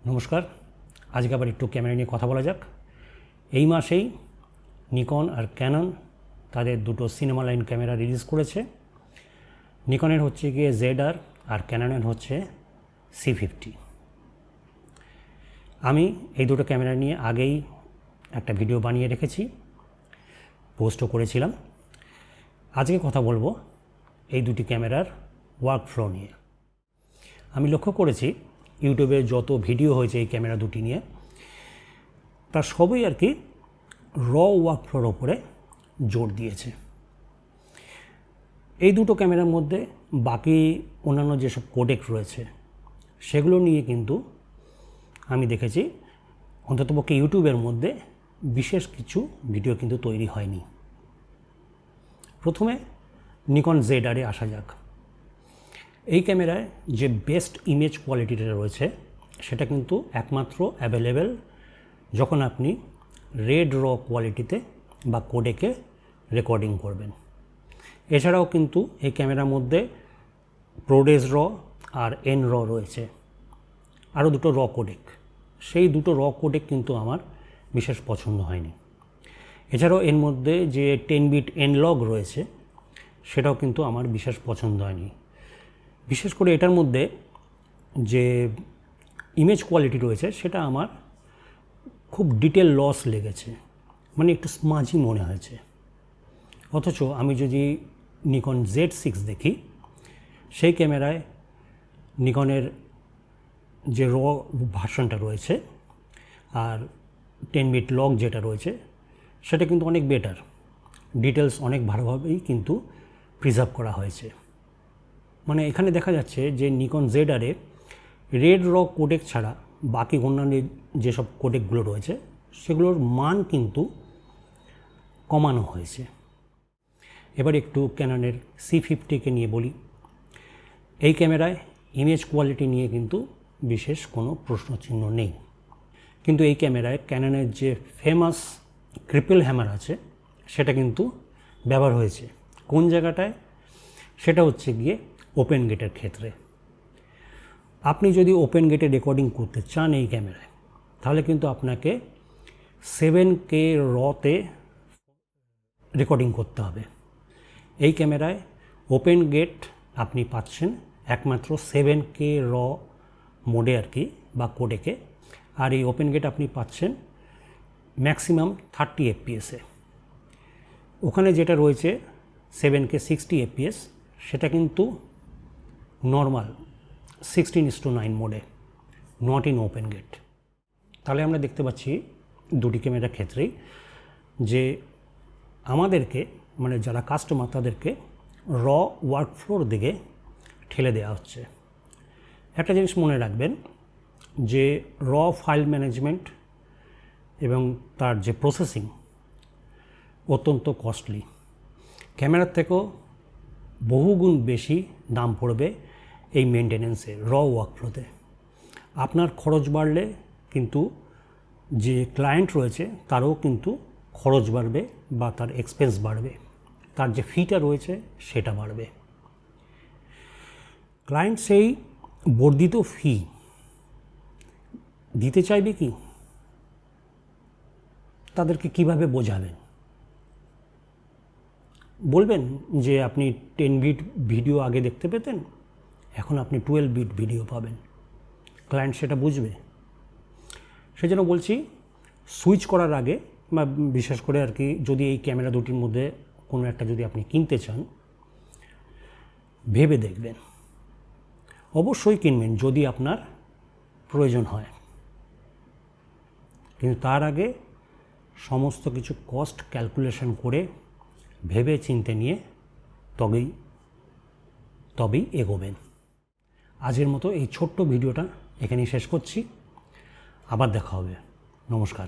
নমস্কার। আজকে আবার একটু ক্যামেরা নিয়ে কথা বলা যাক। এই মাসেই নিকন আর ক্যানন তাদের দুটো সিনেমা লাইন ক্যামেরা রিলিজ করেছে। নিকনের হচ্ছে গিয়ে ZR আর ক্যাননের হচ্ছে C50। আমি এই দুটো ক্যামেরা নিয়ে আগেই একটা ভিডিও বানিয়ে রেখেছি, পোস্টও করেছিলাম। আজকে কথা বলবো এই দুটি ক্যামেরার ওয়ার্কফ্লো নিয়ে। আমি লক্ষ্য করেছি ইউটিউবে যত ভিডিও হয়েছে এই ক্যামেরা দুটি নিয়ে, তার সবই আর কি ওয়ার্কফ্লোর ওপরে জোর দিয়েছে। এই দুটো ক্যামেরার মধ্যে বাকি অন্যান্য যেসব কোডেক রয়েছে সেগুলো নিয়ে কিন্তু আমি দেখেছি অন্ততপক্ষে ইউটিউবের মধ্যে বিশেষ কিছু ভিডিও কিন্তু তৈরি হয়নি। প্রথমে নিকন ZR-এ আসা যাক। এই ক্যামেরায় যে বেস্ট ইমেজ কোয়ালিটিটা রয়েছে সেটা কিন্তু একমাত্র অ্যাভেলেবেল যখন আপনি রেড কোয়ালিটিতে বা কোডেকে রেকর্ডিং করবেন। এছাড়াও কিন্তু এই ক্যামেরার মধ্যে প্রোডেস আর এন রয়েছে, আরও দুটো কোডেক। সেই দুটো কোডেক কিন্তু আমার বিশেষ পছন্দ হয়নি। এছাড়াও এর মধ্যে যে 10 বিট এনলগ রয়েছে সেটাও কিন্তু আমার বিশেষ পছন্দ হয়নি। বিশেষ করে এটার মধ্যে যে ইমেজ কোয়ালিটি রয়েছে সেটা আমার খুব ডিটেল লস লেগেছে, মানে একটু স্মাজি মনে হয়েছে। অথচ আমি যদি নিকন Z6 দেখি, সেই ক্যামেরায় নিকনের যে ভার্সনটা রয়েছে আর 10 বিট লগ যেটা রয়েছে সেটা কিন্তু অনেক বেটার, ডিটেলস অনেক ভালোভাবেই কিন্তু প্রিজার্ভ করা হয়েছে। মানে এখানে দেখা যাচ্ছে যে নিকন ZR-এ রেড কোডেক ছাড়া বাকি অন্যান্য যেসব কোডেকগুলো রয়েছে সেগুলোর মান কিন্তু কমানো হয়েছে। এবার একটু ক্যাননের C50-কে নিয়ে বলি। এই ক্যামেরায় ইমেজ কোয়ালিটি নিয়ে কিন্তু বিশেষ কোনো প্রশ্নচিহ্ন নেই, কিন্তু এই ক্যামেরায় ক্যাননের যে ফেমাস ট্রিপল হ্যামার আছে সেটা কিন্তু ব্যবহার হয়েছে। কোন জায়গাটায়? সেটা হচ্ছে গিয়ে ওপেন গেটের ক্ষেত্রে। আপনি যদি ওপেন গেটে রেকর্ডিং করতে চান এই ক্যামেরায়, তাহলে কিন্তু আপনাকে 7K তে রেকর্ডিং করতে হবে। এই ক্যামেরায় ওপেন গেট আপনি পাচ্ছেন একমাত্র 7K মোডে আর কি বা কোডেকে, আর এই ওপেন গেট আপনি পাচ্ছেন ম্যাক্সিমাম 30 FPS-এ। ওখানে যেটা রয়েছে 7K 60 FPS সেটা কিন্তু নর্মাল 16:9 মোডে, নট ইন ওপেন গেট। তাহলে আমরা দেখতে পাচ্ছি দুটি ক্যামেরার ক্ষেত্রেই যে আমাদেরকে, মানে যারা কাস্টমার তাদেরকে ওয়ার্কফ্লোর দিকে ঠেলে দেওয়া হচ্ছে। একটা জিনিস মনে রাখবেন যে ফাইল ম্যানেজমেন্ট এবং তার যে প্রসেসিং অত্যন্ত কস্টলি। ক্যামেরার থেকেও বহুগুণ বেশি দাম পড়বে এই মেনটেনেন্সে, ওয়ার্কফ্লোতে। আপনার খরচ বাড়লে কিন্তু যে ক্লায়েন্ট রয়েছে তারও কিন্তু খরচ বাড়বে বা তার এক্সপেন্স বাড়বে, তার যে ফিটা রয়েছে সেটা বাড়বে। ক্লায়েন্ট সেই বর্ধিত ফি দিতে চাইবে কি? তাদেরকে কিভাবে বোঝাবেন? বলবেন যে আপনি 10 বিট ভিডিও আগে দেখতে পেতেন, এখন আপনি 12 বিট ভিডিও পাবেন। ক্লায়েন্ট সেটা বুঝবে? সেজন্য বলছি, সুইচ করার আগে বা বিশেষ করে আর কি যদি এই ক্যামেরা দুটির মধ্যে কোনো একটা যদি আপনি কিনতে চান, ভেবে দেখবেন। অবশ্যই কিনবেন যদি আপনার প্রয়োজন হয়, কিন্তু তার আগে সমস্ত কিছু কস্ট ক্যালকুলেশন করে ভেবে চিন্তে নিয়ে তবেই এগোবেন। আজকের মতো এই ছোট্ট ভিডিওটা এখানেই শেষ করছি। আবার দেখা হবে। নমস্কার।